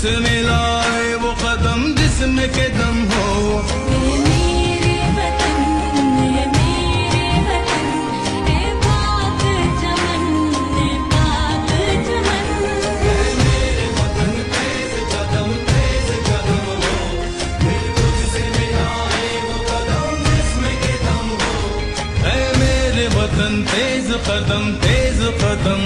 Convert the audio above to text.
तुझसे मिलाए वो कदम जिसमें के दम हो। मेरे वतन, मेरे वतन, ए पाक चमन, ए पाक चमन। मेरे वतन तेज कदम हो, दिल तुझसे मिलाए वो कदम जिसमें के दम हो। ऐ मेरे वतन तेज कदम